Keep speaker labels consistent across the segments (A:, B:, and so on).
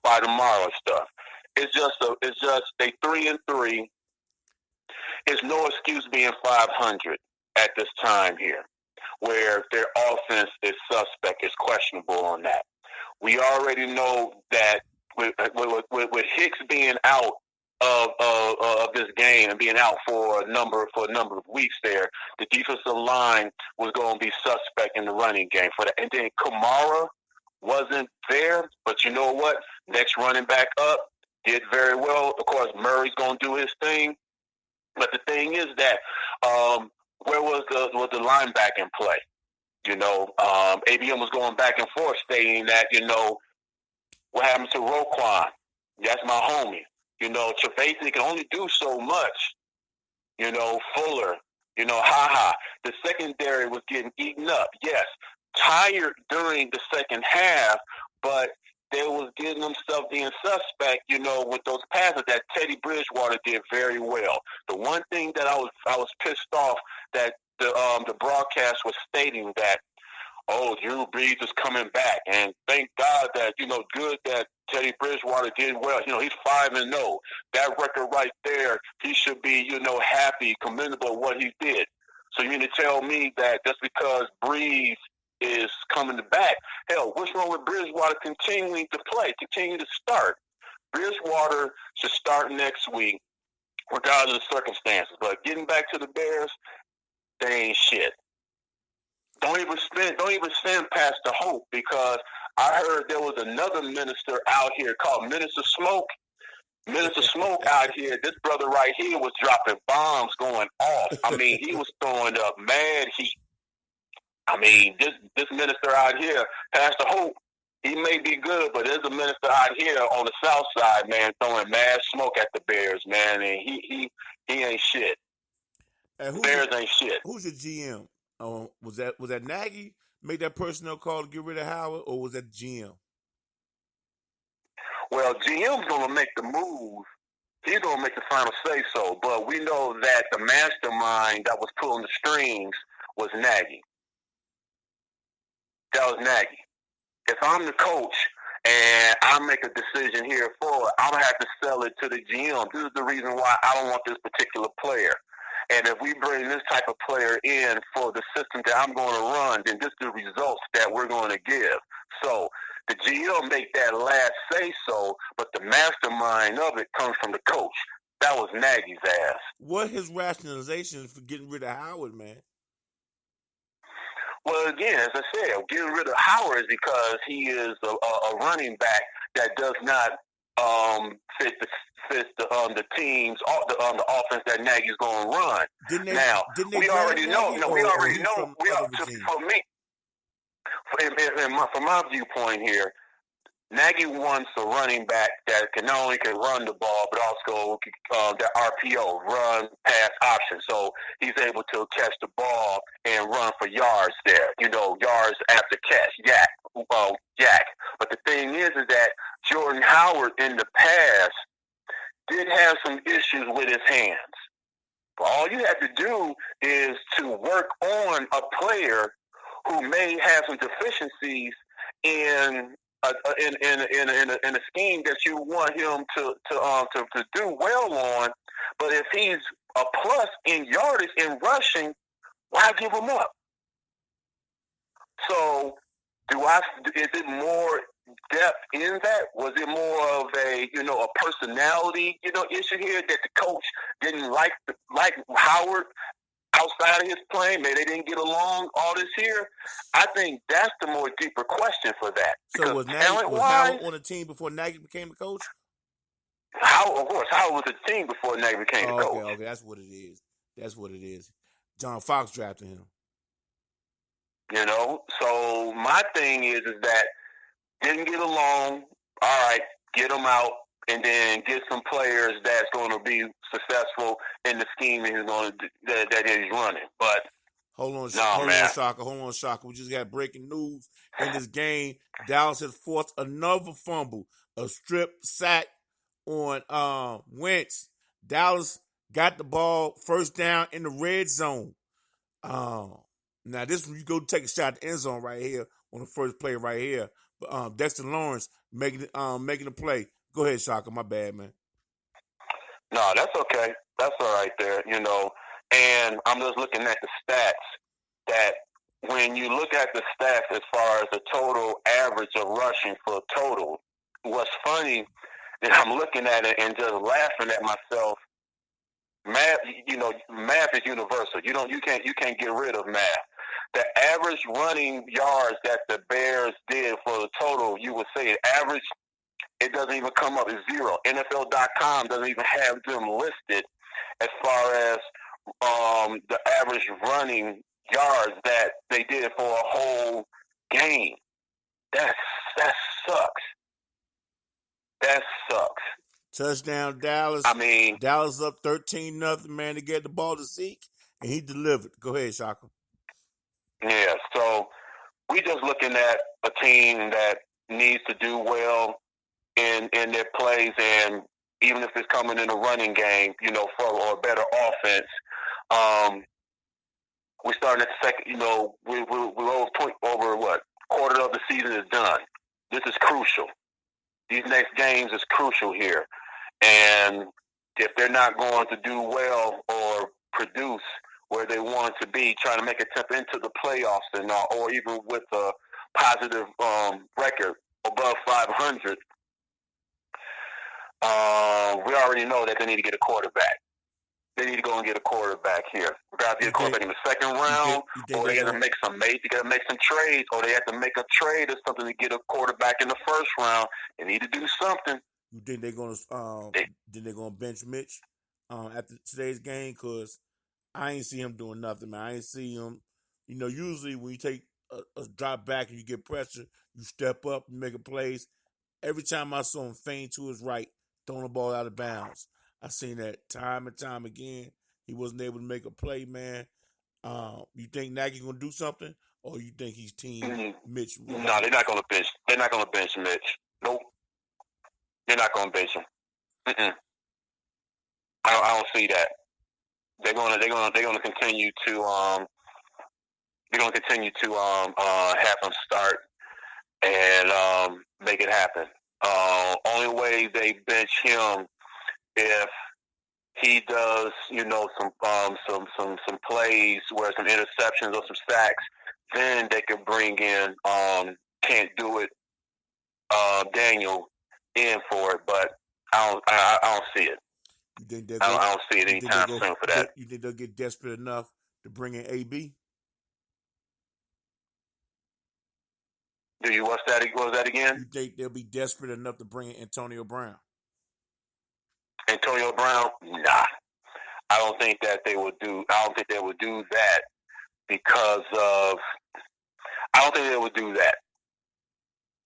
A: by tomorrow and stuff. It's just they 3-3. It's no excuse being 500 at this time here, where their offense is suspect, is questionable on that. We already know that with Hicks being out of this game and being out for a number of weeks there, the defensive line was going to be suspect in the running game for that. And then Kamara wasn't there, but you know what? Next running back up did very well. Of course, Murray's going to do his thing. But the thing is that where was the linebacking play? ABM was going back and forth stating that, what happened to Roquan? That's my homie. Trevathan can only do so much. Fuller, haha. The secondary was getting eaten up. Yes, tired during the second half, but they was getting themselves being suspect, with those passes that Teddy Bridgewater did very well. The one thing that I was pissed off that the broadcast was stating that, Drew Brees is coming back, and thank God that good that Teddy Bridgewater did well. He's 5-0. That record right there, he should be happy, commendable what he did. So you mean to tell me that just because Brees is coming back, hell, what's wrong with Bridgewater continuing to play, continue to start? Bridgewater should start next week, regardless of the circumstances. But getting back to the Bears, they ain't shit. Don't even send past the hope, because I heard there was another minister out here called Minister Smoke. Minister Smoke out here, this brother right here was dropping bombs going off. I mean, he was throwing up mad heat. I mean, this minister out here, Pastor Hope, he may be good, but there's a minister out here on the south side, man, throwing mad smoke at the Bears, man, and he ain't shit. Bears ain't shit.
B: Who's your GM? Was that Nagy make that personnel call to get rid of Howard, or was that GM?
A: Well, GM's going to make the move. He's going to make the final say-so, but we know that the mastermind that was pulling the strings was Nagy. That was Nagy. If I'm the coach and I make a decision here for it, I'm going to have to sell it to the GM. This is the reason why I don't want this particular player. And if we bring this type of player in for the system that I'm going to run, then this is the results that we're going to give. So the GM make that last say-so, but the mastermind of it comes from the coach. That was Nagy's ass.
B: What his rationalization for getting rid of Howard, man?
A: Well, again, as I said, getting rid of Howard is because he is a running back that does not fit the team's the offense that Nagy's going to run. We already know. For me, from my viewpoint here, Nagy wants a running back that not only can run the ball, but also the RPO, run pass option. So he's able to catch the ball and run for yards there. Yards after catch, yak. But the thing is that Jordan Howard in the past did have some issues with his hands. But all you have to do is to work on a player who may have some deficiencies in a scheme that you want him to do well on. But if he's a plus in yardage and rushing, why give him up? So is it more depth in that? Was it more of a personality issue here that the coach didn't like Howard outside of his playing? Maybe they didn't get along all this here. I think that's the more deeper question for that.
B: So was Howard on the team before Nagy became the coach?
A: Of course, Howard was the team before Nagy became the coach.
B: Okay, that's what it is. John Fox drafted him.
A: So my thing is that didn't get along. All right, get them out, and then get some players that's going to be successful in the scheme that he's running. But
B: hold on, Shaka. We just got breaking news in this game. Dallas has forced another fumble, a strip sack on Wentz. Dallas got the ball first down in the red zone. Now this you go take a shot at the end zone right here on the first play right here. Dexter Lawrence making a play. Go ahead, Shaka. My bad, man.
A: No, that's okay. That's all right there, And I'm just looking at the stats that when you look at the stats as far as the total average of rushing for total, what's funny is I'm looking at it and just laughing at myself. Math, math is universal. You can't get rid of math. The average running yards that the Bears did for the total, you would say average, it doesn't even come up as zero. NFL.com doesn't even have them listed as far as the average running yards that they did for a whole game. That sucks. That sucks.
B: Touchdown Dallas.
A: I mean,
B: Dallas up 13-0, man, to get the ball to Zeke, and he delivered. Go ahead, Shaka.
A: Yeah, so we just looking at a team that needs to do well in their plays, and even if it's coming in a running game, or a better offense. We're starting at the second, we're over what? Quarter of the season is done. This is crucial. These next games is crucial here. And if they're not going to do well or produce where they want to be, trying to make a step into the playoffs or even with a positive record above 500, we already know that they need to get a quarterback. They need to go and get a quarterback here. They got to get a quarterback in the second round, or they got to make some trades, or they have to make a trade or something to get a quarterback in the first round. They need to do something.
B: You think they're gonna bench Mitch after today's game? Cause I ain't see him doing nothing, man. I ain't see him. Usually when you take a drop back and you get pressure, you step up and make a plays. Every time I saw him feign to his right, throwing the ball out of bounds. I seen that time and time again. He wasn't able to make a play, man. You think Nagy gonna do something, or you think he's team Mitch?
A: No, they're not gonna bench. They're not gonna bench Mitch. Nope. They're not gonna bench him. I don't see that. They're gonna continue to have him start and make it happen. Only way they bench him if he does, some plays where some interceptions or some sacks, then they could bring in can't do it Daniel in for it, but I don't see it. I don't see it anytime soon for that.
B: You think they'll get desperate enough to bring in AB?
A: Do you watch that? What was that again?
B: You think they'll be desperate enough to bring in Antonio Brown?
A: Antonio Brown? Nah. I don't think they would do that because of. I don't think they would do that.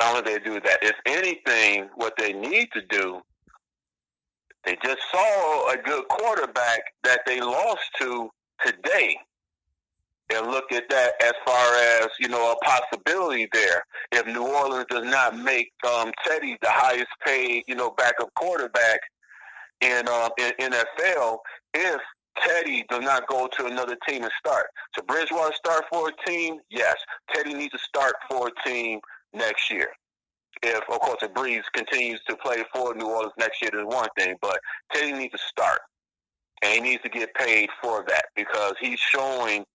A: I don't think they do that. If anything, what they need to do, they just saw a good quarterback that they lost to today. And look at that as far as, a possibility there. If New Orleans does not make Teddy the highest paid, backup quarterback in NFL, if Teddy does not go to another team and start. So Bridgewater start for a team? Yes. Teddy needs to start for a team next year. If, of course, if Breeze continues to play for New Orleans next year, is one thing. But Teddy needs to start. And he needs to get paid for that because he's showing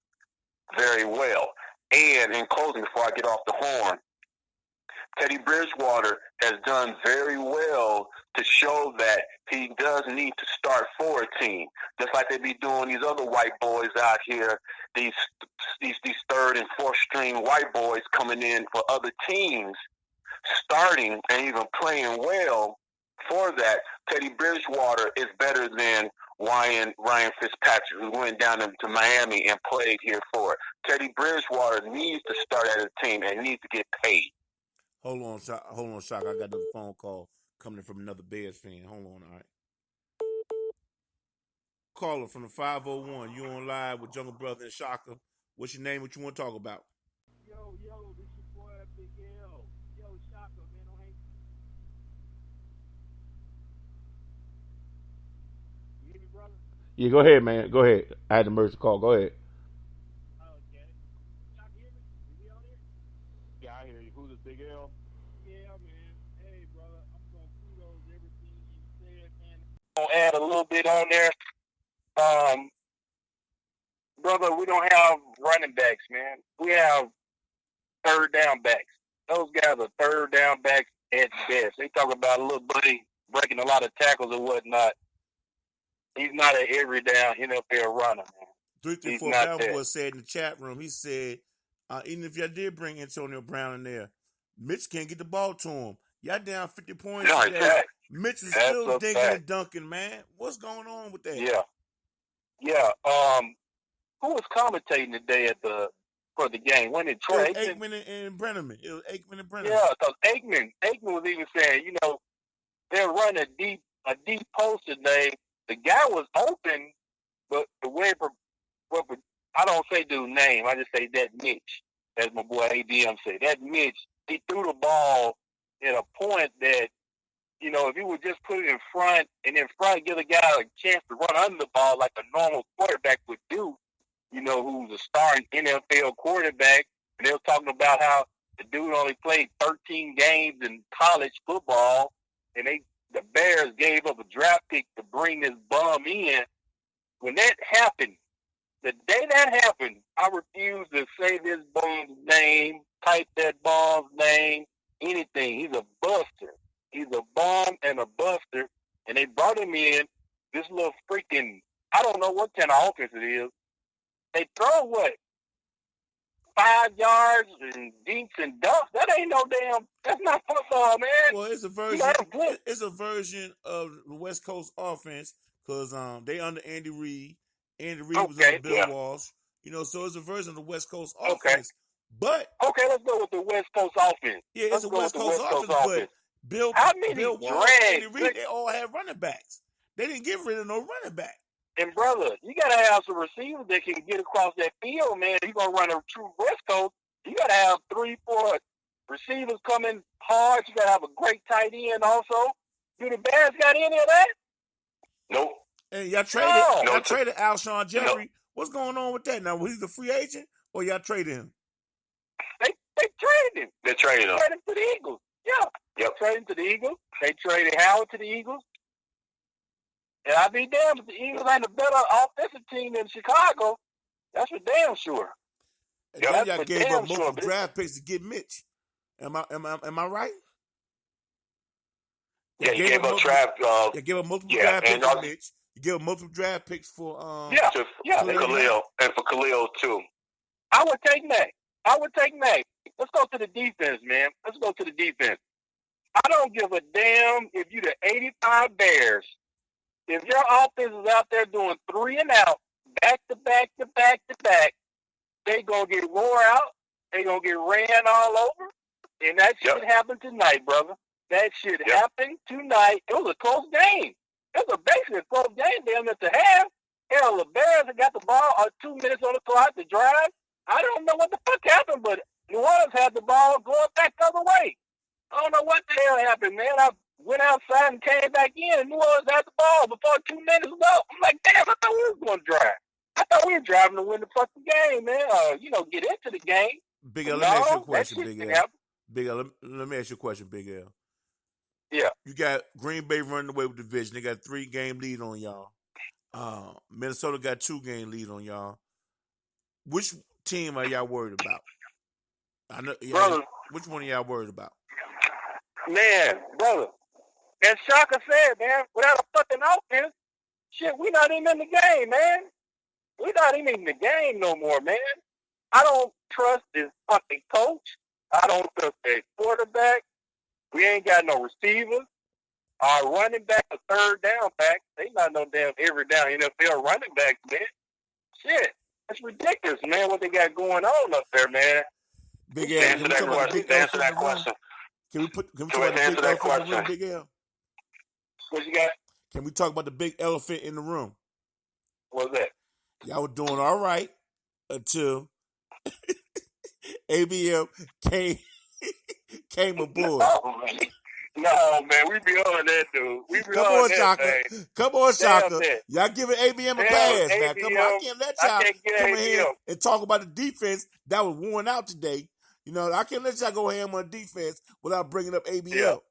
A: very well. And in closing, before I get off the horn, Teddy Bridgewater has done very well to show that he does need to start for a team, just like they be doing these other white boys out here, these third and fourth string white boys coming in for other teams, starting and even playing well for that. Teddy Bridgewater is better than Ryan Fitzpatrick, who went down to Miami and played here for it. Teddy Bridgewater needs to start at a team and needs to get paid.
B: Hold on, Shock. I got another phone call coming from another Bears fan. Hold on, all right. Caller from the 501. You on live with Jungle Brother and Shaka. What's your name? What you want to talk about?
C: Yo, this your boy Big L. Yo, Shaka, man, don't hang. You hear me, brother?
B: Yeah, go ahead, man. Go ahead. I had to merge the call. Go ahead.
C: Okay. Shaka, hear me? You on here?
A: Yeah, I hear you. Who's this, Big L?
C: on there. Brother, we don't have running backs, man. We have third down backs. Those guys are third down backs at best. They talk about a little buddy breaking a lot of tackles and whatnot. He's not an every down NFL runner, man.
B: 334 Cowboy said in the chat room, he said, even if y'all did bring Antonio Brown in there, Mitch can't get the ball to him. Y'all down 50 points.
C: No,
B: today. Mitch is still dinking and dunking, man. What's going on with that?
C: Yeah. Who was commentating today for the game? When it Troy
B: Aikman and Brenneman. It was Aikman and Brenneman.
C: Yeah, because Aikman was even saying, they're running a deep post today. The guy was open, but the way I don't say dude's name, I just say that Mitch, as my boy ADM said. That Mitch, he threw the ball at a point that, if he would just put it in front and in front give the guy a chance to run under the ball like a normal quarterback would do, who's a starting NFL quarterback. And they were talking about how the dude only played 13 games in college football, and the Bears gave up a draft pick to bring this bum in. When that happened, the day that happened, I refused to say this bum's name, type that bum's name, anything. He's a buster. He's a bum and a buster. And they brought him in, this little freaking, I don't know what kind of offense it is. They throw 5 yards and dinks and dunks. That ain't no that's not football, man.
B: Well, it's a version of the West Coast offense because they under Andy Reid. Andy Reid was under Bill Walsh. So it's a version of the West Coast offense. But
C: let's go with the West Coast offense.
B: Yeah, it's a West Coast offense, but Bill Walsh, Andy Reid, they all had running backs. They didn't get rid of no running back.
C: And brother, you gotta have some receivers that can get across that field, man. You're gonna run a true West Coast. You gotta have 3-4 receivers coming hard. You gotta have a great tight end also. Do the Bears got any of that?
A: Nope.
B: And y'all traded Alshon Jeffrey. Nope. What's going on with that now? Was he the free agent or y'all traded him?
C: They traded him.
A: They traded him.
C: Traded him to the Eagles. Yeah.
A: Yep.
C: Traded him to the Eagles. They traded Howard to the Eagles. And I'd be damned if the Eagles ain't a better offensive team than Chicago. That's for damn sure.
B: And then y'all gave up multiple draft picks to get Mitch. Am I right?
A: Yeah, you gave up draft.
B: You gave up multiple draft picks for Mitch. You gave up multiple draft picks for
A: Khalil and for Khalil too.
C: I would take Mac. Let's go to the defense, man. Let's go to the defense. I don't give a damn if you the 85 Bears. If your offense is out there doing 3 and out, back to back to back to back, they gonna get wore out. They gonna get ran all over, and that should happen tonight, brother. That should happen tonight. It was a close game. It was basically a close game down at the half. Hell, the Bears have got the ball 2 minutes on the clock to drive. I don't know what the fuck happened, but New Orleans had the ball going back the other way. I don't know what the hell happened, man. I went outside and came back in, and New Orleans had the ball before 2 minutes ago. I'm like, damn, I thought we was going to drive. I thought we were driving to win the fucking game, man. Get into the game.
B: Big L, let me ask you a question, Big L. Big L, let me ask you a question, Big L.
C: Yeah.
B: You got Green Bay running away with the division. They got 3-game lead on y'all. Minnesota got 2-game lead on y'all. Which team are y'all worried about? I know,
C: brother.
B: Which one are y'all worried about?
C: Man, brother. As Shaka said, man, without a fucking offense, shit, we not even in the game, man. We not even in the game no more, man. I don't trust this fucking coach. I don't trust their quarterback. We ain't got no receivers. Our running back, a third down back, they not no damn every down NFL running back, man. Shit, that's ridiculous, man, what they got going on up there, man.
B: Big L,
A: answer that question.
B: Can we talk about the big elephant in the room, Big L?
C: What you got?
B: Can we talk about the big elephant in the room?
C: What's that?
B: Y'all were doing all right until ABM came aboard.
C: No, man, we be on that, dude. We be
B: Come on, Shaka. Come on, Shaka. Y'all giving ABM a pass, man. Come on, I can't let y'all come in here and talk about the defense that was worn out today. I can't let y'all go ham on defense without bringing up ABL.